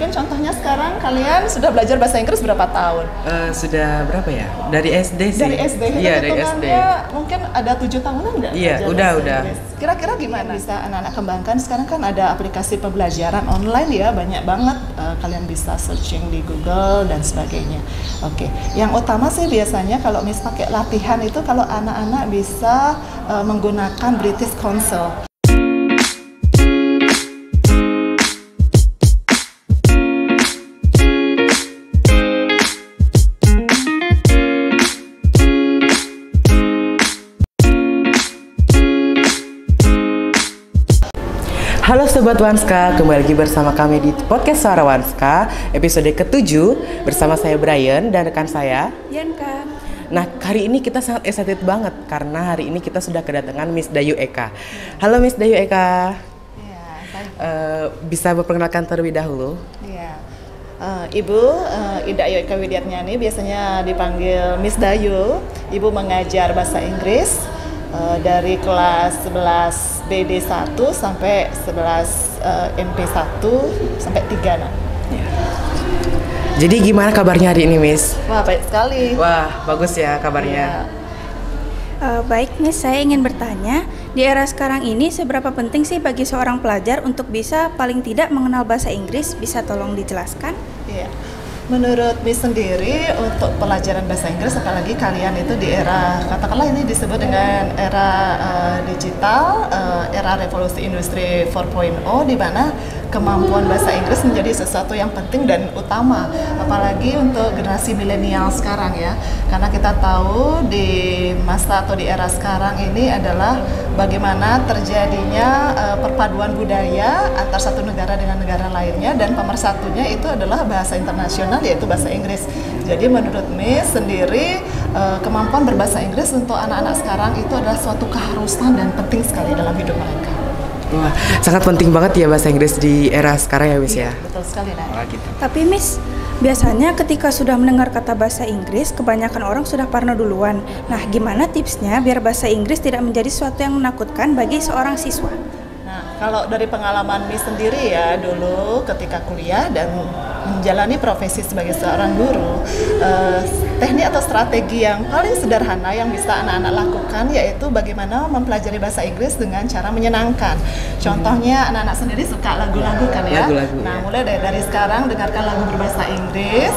mungkin contohnya sekarang kalian sudah belajar bahasa Inggris berapa tahun? Sudah berapa ya? Dari SD sih. Dari SD? Iya, dari SD. Mungkin ada 7 tahunan nggak? Iya, udah. Kira-kira gimana bisa anak-anak kembangkan? Sekarang kan ada aplikasi pembelajaran online ya, banyak banget. Kalian bisa searching di Google dan sebagainya. Oke, yang utama sih biasanya kalau pakai latihan itu kalau anak-anak bisa menggunakan British Council. Halo Sobat Wanska, kembali lagi bersama kami di podcast Suara Wanska episode ke-7 bersama saya Brian dan rekan saya Yanka. Nah, hari ini kita sangat excited banget karena hari ini kita sudah kedatangan Miss Dayu Eka. Halo Miss Dayu Eka. Bisa berperkenalkan terlebih dahulu? Ibu Ida Ayu Eka Widiatnyani, biasanya dipanggil Miss Dayu. Ibu mengajar bahasa Inggris dari kelas 11 BD1 sampai 11 MP1 sampai 3 nah. Jadi gimana kabarnya hari ini, Miss? Wah, baik sekali. Wah, bagus ya kabarnya. Baik, Miss, saya ingin bertanya, di era sekarang ini seberapa penting sih bagi seorang pelajar untuk bisa paling tidak mengenal bahasa Inggris? Bisa tolong dijelaskan? Iya. Menurut Miss sendiri, untuk pelajaran bahasa Inggris, apalagi kalian itu di era, katakanlah ini disebut dengan era digital, era revolusi industri 4.0, di mana kemampuan bahasa Inggris menjadi sesuatu yang penting dan utama, apalagi untuk generasi milenial sekarang ya. Karena kita tahu di masa atau di era sekarang ini adalah bagaimana terjadinya perpaduan budaya antar satu negara dengan negara lainnya, dan pemersatunya itu adalah bahasa internasional, yaitu bahasa Inggris. Jadi menurut Miss sendiri, kemampuan berbahasa Inggris untuk anak-anak sekarang itu adalah suatu keharusan dan penting sekali dalam hidup mereka. Wah, sangat penting banget ya bahasa Inggris di era sekarang ya, Miss ya. Betul sekali, Nah. Gitu. Tapi Miss, biasanya ketika sudah mendengar kata bahasa Inggris, kebanyakan orang sudah parno duluan. Nah, gimana tipsnya biar bahasa Inggris tidak menjadi sesuatu yang menakutkan bagi seorang siswa? Nah, kalau dari pengalaman Miss sendiri ya, dulu ketika kuliah dan menjalani profesi sebagai seorang guru, teknik atau strategi yang paling sederhana yang bisa anak-anak lakukan yaitu bagaimana mempelajari bahasa Inggris dengan cara menyenangkan. Contohnya anak-anak sendiri suka lagu-lagu kan ya. Lagu-lagu, nah, mulai dari sekarang dengarkan lagu berbahasa Inggris.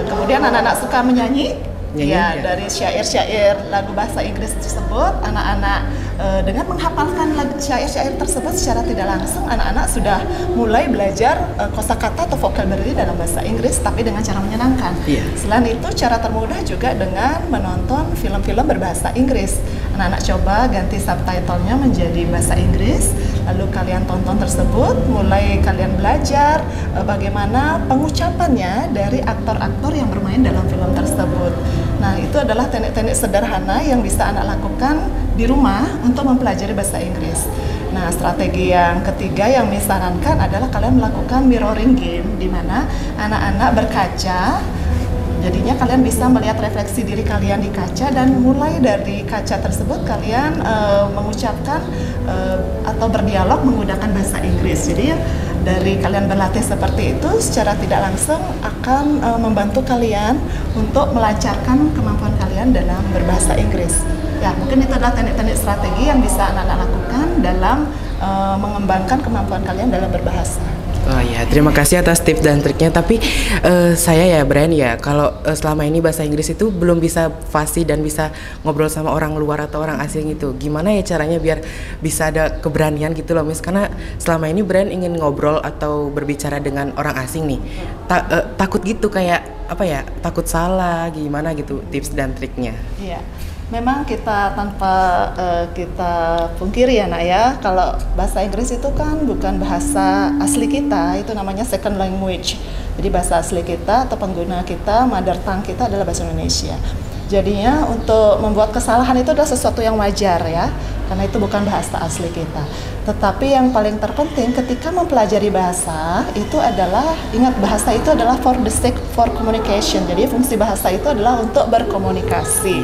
Kemudian anak-anak suka menyanyi. Dari syair-syair lagu bahasa Inggris tersebut, anak-anak dengan menghafalkan syair-syair tersebut secara tidak langsung, anak-anak sudah mulai belajar kosakata atau vocabulary dalam bahasa Inggris, tapi dengan cara menyenangkan. Selain itu, cara termudah juga dengan menonton film-film berbahasa Inggris. Anak-anak coba ganti subtitlenya menjadi bahasa Inggris, lalu kalian tonton tersebut, mulai kalian belajar bagaimana pengucapannya dari aktor-aktor yang bermain dalam film tersebut. Nah, itu adalah teknik-teknik sederhana yang bisa anak lakukan di rumah untuk mempelajari bahasa Inggris. Nah, strategi yang ketiga yang disarankan adalah kalian melakukan mirroring game, di mana anak-anak berkaca. Jadinya kalian bisa melihat refleksi diri kalian di kaca, dan mulai dari kaca tersebut kalian mengucapkan atau berdialog menggunakan bahasa Inggris. Jadi dari kalian berlatih seperti itu secara tidak langsung akan membantu kalian untuk melancarkan kemampuan kalian dalam berbahasa Inggris. Ya, mungkin itu adalah teknik-teknik strategi yang bisa anak-anak lakukan dalam mengembangkan kemampuan kalian dalam berbahasa. Oh ya, terima kasih atas tips dan triknya. Tapi saya ya Brian ya, kalau selama ini bahasa Inggris itu belum bisa fasih dan bisa ngobrol sama orang luar atau orang asing itu. Gimana ya caranya biar bisa ada keberanian gitu loh, Miss? Karena selama ini Brian ingin ngobrol atau berbicara dengan orang asing nih. Takut gitu, kayak apa ya? Takut salah, gimana gitu tips dan triknya? Iya. Memang kita tanpa kita pungkiri ya nak ya, kalau bahasa Inggris itu kan bukan bahasa asli kita, itu namanya second language. Jadi bahasa asli kita atau pengguna kita, mother tongue kita adalah bahasa Indonesia. Jadinya untuk membuat kesalahan itu adalah sesuatu yang wajar ya, karena itu bukan bahasa asli kita. Tetapi yang paling terpenting ketika mempelajari bahasa itu adalah, ingat bahasa itu adalah for the sake for communication. Jadi fungsi bahasa itu adalah untuk berkomunikasi.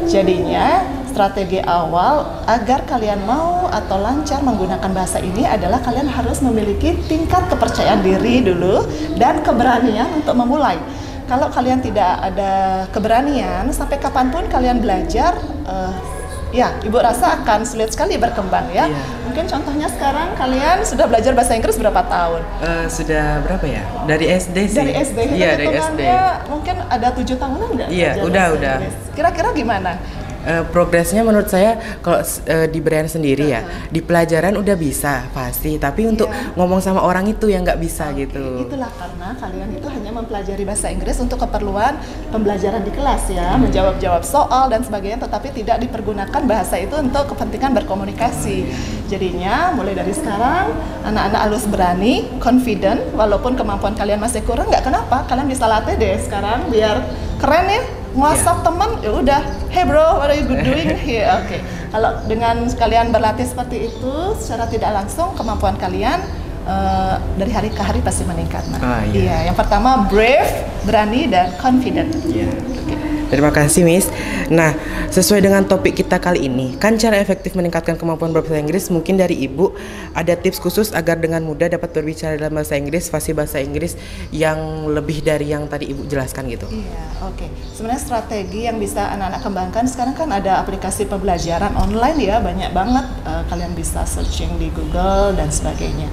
Jadinya strategi awal agar kalian mau atau lancar menggunakan bahasa ini adalah kalian harus memiliki tingkat kepercayaan diri dulu dan keberanian untuk memulai. Kalau kalian tidak ada keberanian, sampai kapanpun kalian belajar, ya, Ibu rasa akan sulit sekali berkembang ya. Mungkin contohnya sekarang kalian sudah belajar bahasa Inggris berapa tahun? Sudah berapa ya? Dari SD sih. Dari SD. Iya, dari SD. Mungkin ada 7 tahunan nggak? Iya, udah. Kira-kira gimana? Progresnya menurut saya kalau di Brian sendiri ya, di pelajaran udah bisa pasti, tapi untuk ngomong sama orang itu yang nggak bisa gitu. Itulah karena kalian itu hanya mempelajari bahasa Inggris untuk keperluan pembelajaran di kelas ya, menjawab-jawab soal dan sebagainya, tetapi tidak dipergunakan bahasa itu untuk kepentingan berkomunikasi. Jadinya mulai dari sekarang anak-anak harus berani, confident, walaupun kemampuan kalian masih kurang, nggak kenapa, kalian bisa latih deh sekarang biar keren ya. WhatsApp teman, ya udah, hey bro, what are you doing here? Oke. Kalau dengan kalian berlatih seperti itu, secara tidak langsung kemampuan kalian dari hari ke hari pasti meningkat. Yang pertama brave, berani dan confident. Terima kasih Miss. Nah, sesuai dengan topik kita kali ini, kan cara efektif meningkatkan kemampuan berbahasa Inggris, mungkin dari Ibu ada tips khusus agar dengan mudah dapat berbicara dalam bahasa Inggris, fasih bahasa Inggris yang lebih dari yang tadi Ibu jelaskan gitu. Sebenarnya strategi yang bisa anak-anak kembangkan sekarang kan ada aplikasi pembelajaran online ya, banyak banget. Kalian bisa searching di Google dan sebagainya.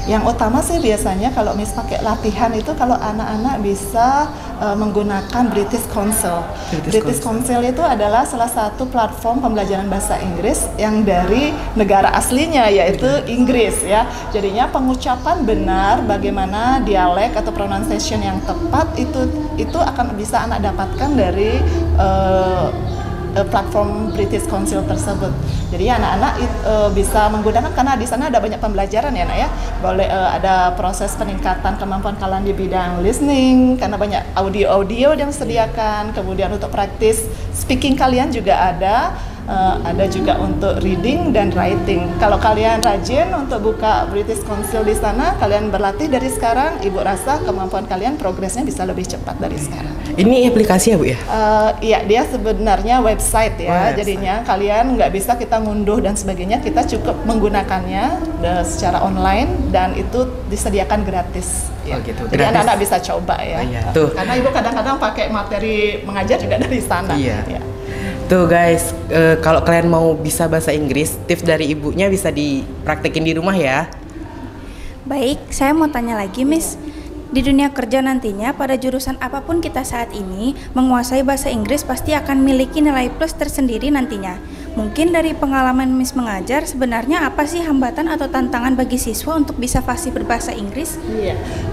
Yang utama sih biasanya kalau Miss pakai latihan itu kalau anak-anak bisa menggunakan British Council. British Council itu adalah salah satu platform pembelajaran bahasa Inggris yang dari negara aslinya yaitu Inggris ya. Jadinya pengucapan benar, bagaimana dialek atau pronunciation yang tepat itu akan bisa anak dapatkan dari platform British Council tersebut. Jadi anak-anak bisa menggunakan karena di sana ada banyak pembelajaran ya nak ya. Boleh ada proses peningkatan kemampuan kalian di bidang listening karena banyak audio-audio yang disediakan. Kemudian untuk praktis speaking kalian juga ada juga untuk reading dan writing. Kalau kalian rajin untuk buka British Council di sana, kalian berlatih dari sekarang, Ibu rasa kemampuan kalian progresnya bisa lebih cepat dari sekarang. Ini aplikasi ya Bu ya? Iya, dia sebenarnya website ya. Jadinya kalian nggak bisa kita ngunduh dan sebagainya, kita cukup menggunakannya secara online dan itu disediakan gratis. Gitu. Jadi anak-anak bisa coba ya. Karena Ibu kadang-kadang pakai materi mengajar juga dari sana. Tuh guys, kalau kalian mau bisa bahasa Inggris, tips dari ibunya bisa dipraktekin di rumah ya. Baik, saya mau tanya lagi Miss. Di dunia kerja nantinya, pada jurusan apapun kita saat ini, menguasai bahasa Inggris pasti akan memiliki nilai plus tersendiri nantinya. Mungkin dari pengalaman Miss mengajar, sebenarnya apa sih hambatan atau tantangan bagi siswa untuk bisa fasih berbahasa Inggris?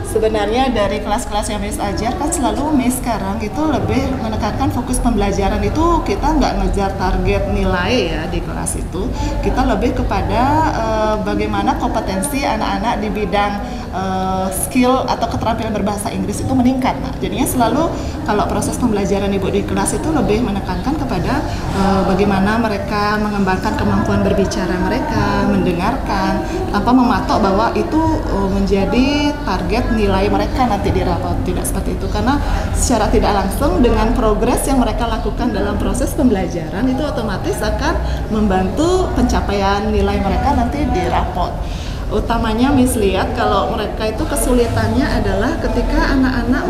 Sebenarnya dari kelas-kelas yang Miss ajar kan selalu Miss sekarang itu lebih menekankan fokus pembelajaran itu kita nggak ngejar target nilai ya di kelas itu. Kita lebih kepada bagaimana kompetensi anak-anak di bidang skill atau keterampilan berbahasa Inggris itu meningkat. Nah, jadinya selalu kalau proses pembelajaran Ibu di kelas itu lebih menekankan kepada bagaimana mereka mengembangkan kemampuan berbicara mereka, mendengarkan, tanpa mematok bahwa itu menjadi target nilai mereka nanti di rapot. Tidak seperti itu, karena secara tidak langsung dengan progres yang mereka lakukan dalam proses pembelajaran itu otomatis akan membantu pencapaian nilai mereka nanti di rapot. Utamanya Miss lihat kalau mereka itu kesulitannya adalah ketika anak-anak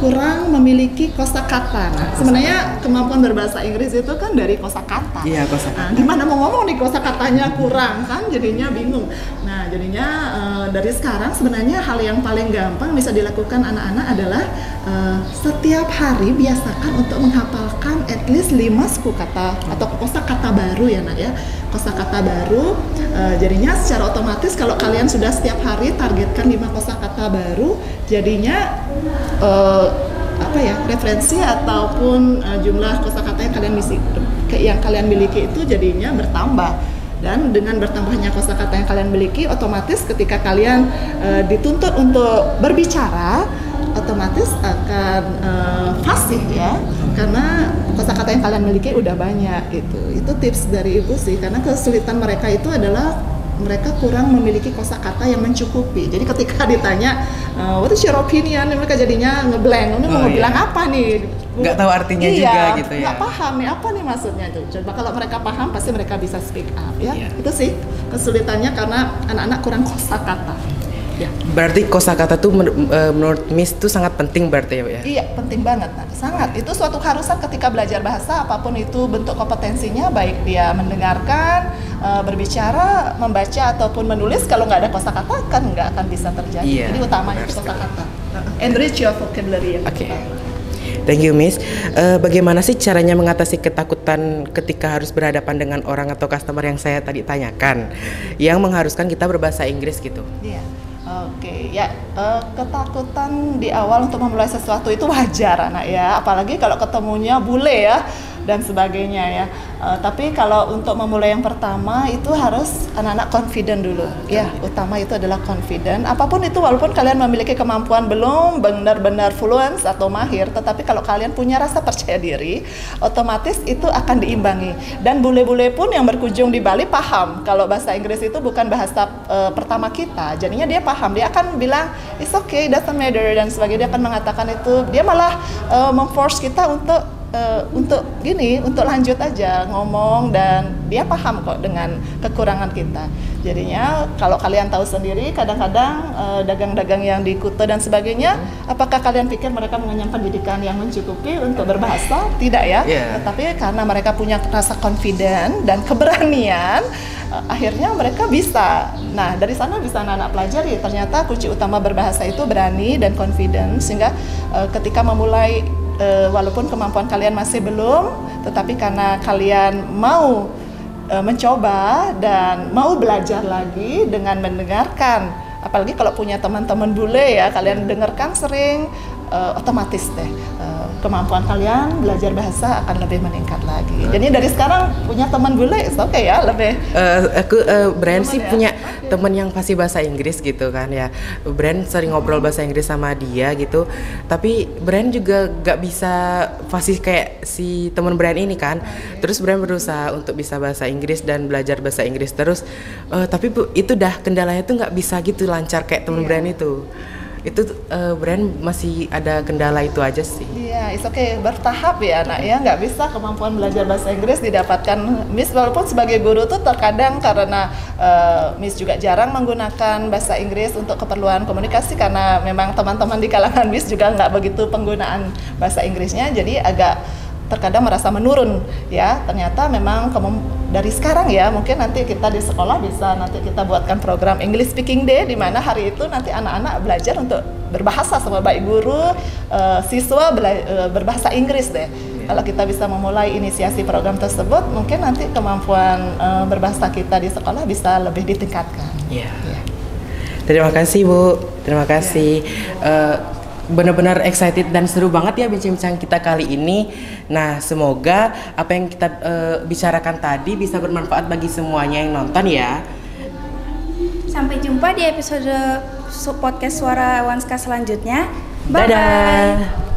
kurang memiliki kosakata. Nah, sebenarnya kemampuan berbahasa Inggris itu kan dari kosakata. Nah, gimana mau ngomong nih kosakatanya kurang kan, jadinya bingung. Nah, jadinya dari sekarang sebenarnya hal yang paling gampang bisa dilakukan anak-anak adalah setiap hari biasakan untuk menghafalkan at least 5 suku kata atau kosakata baru ya nak ya. Kosakata baru, jadinya secara otomatis kalau kalian sudah setiap hari targetkan 5 kosakata baru, jadinya referensi ataupun jumlah kosakata yang kalian miliki itu jadinya bertambah. Dan dengan bertambahnya kosakata yang kalian miliki, otomatis ketika kalian dituntut untuk berbicara, otomatis akan fasih ya, karena kosakata yang kalian miliki udah banyak gitu. Itu tips dari Ibu sih, karena kesulitan mereka itu adalah mereka kurang memiliki kosakata yang mencukupi. Jadi ketika ditanya what is your opinion, mereka jadinya ngeblank. Ini mau bilang apa nih? nggak tahu artinya iya, juga gitu ya. Nggak paham nih apa nih maksudnya tuh. Coba kalau mereka paham pasti mereka bisa speak up ya. Iya. Itu sih kesulitannya karena anak-anak kurang kosakata. Ya. Berarti kosakata tuh menurut Miss tuh sangat penting berarti ya, Bu, ya? Iya, penting banget. Nah, sangat. Itu suatu keharusan ketika belajar bahasa, apapun itu bentuk kompetensinya, baik dia mendengarkan, berbicara, membaca ataupun menulis. Kalau nggak ada kosakata kan nggak akan bisa terjadi. Iya, Jadi utamanya kosakata. Enrich your vocabulary yang Oke. pertama. Thank you, Miss. Bagaimana sih caranya mengatasi ketakutan ketika harus berhadapan dengan orang atau customer yang saya tadi tanyakan, yang mengharuskan kita berbahasa Inggris gitu? Iya. Oke, ya ketakutan di awal untuk memulai sesuatu itu wajar anak ya, apalagi kalau ketemunya bule ya dan sebagainya ya. Tapi kalau untuk memulai yang pertama itu harus anak-anak confident dulu. Ya, utama itu adalah confident. Apapun itu, walaupun kalian memiliki kemampuan belum benar-benar fluent atau mahir, tetapi kalau kalian punya rasa percaya diri, otomatis itu akan diimbangi. Dan bule-bule pun yang berkunjung di Bali paham kalau bahasa Inggris itu bukan bahasa pertama kita. Jadinya dia paham, dia akan bilang it's okay, doesn't matter dan sebagainya. Dia akan mengatakan itu, dia malah memforce kita untuk lanjut aja ngomong, dan dia paham kok dengan kekurangan kita. Jadinya kalau kalian tahu sendiri, kadang-kadang dagang-dagang yang di Kuta dan sebagainya, apakah kalian pikir mereka mengenyam pendidikan yang mencukupi untuk berbahasa? Tidak ya. Tetapi karena mereka punya rasa confident dan keberanian, akhirnya mereka bisa. Nah, dari sana bisa anak-anak pelajari ternyata kunci utama berbahasa itu berani dan confident, sehingga ketika memulai, walaupun kemampuan kalian masih belum, tetapi karena kalian mau mencoba dan mau belajar lagi dengan mendengarkan, apalagi kalau punya teman-teman bule ya, kalian dengarkan sering, otomatis deh kemampuan kalian belajar bahasa akan lebih meningkat lagi. Jadi dari sekarang punya teman bule, oke ya, lebih. Aku Brian sih punya temen yang pasti bahasa Inggris gitu kan ya. Brian sering ngobrol bahasa Inggris sama dia gitu. Tapi Brian juga gak bisa fasih kayak si teman Brian ini kan. Terus Brian berusaha untuk bisa bahasa Inggris dan belajar bahasa Inggris terus. Tapi itu dah kendalanya tuh gak bisa gitu lancar kayak temen Brian itu. Itu Brian masih ada kendala itu aja sih. Iya, it's okay, bertahap ya anak ya, nggak bisa kemampuan belajar bahasa Inggris didapatkan Miss, walaupun sebagai guru tuh terkadang karena Miss juga jarang menggunakan bahasa Inggris untuk keperluan komunikasi, karena memang teman-teman di kalangan Miss juga nggak begitu penggunaan bahasa Inggrisnya, jadi agak terkadang merasa menurun ya. Ternyata memang dari sekarang ya, mungkin nanti kita di sekolah bisa nanti kita buatkan program English Speaking Day, di mana hari itu nanti anak-anak belajar untuk berbahasa sama baik guru, siswa berbahasa Inggris deh. Kalau kita bisa memulai inisiasi program tersebut, mungkin nanti kemampuan berbahasa kita di sekolah bisa lebih ditingkatkan. Iya. Terima kasih Bu, terima kasih. Benar-benar excited dan seru banget ya bincang-bincang kita kali ini. Nah, semoga apa yang kita bicarakan tadi bisa bermanfaat bagi semuanya yang nonton ya. Sampai jumpa di episode podcast Suara Wanska selanjutnya. Bye-bye. Dadah.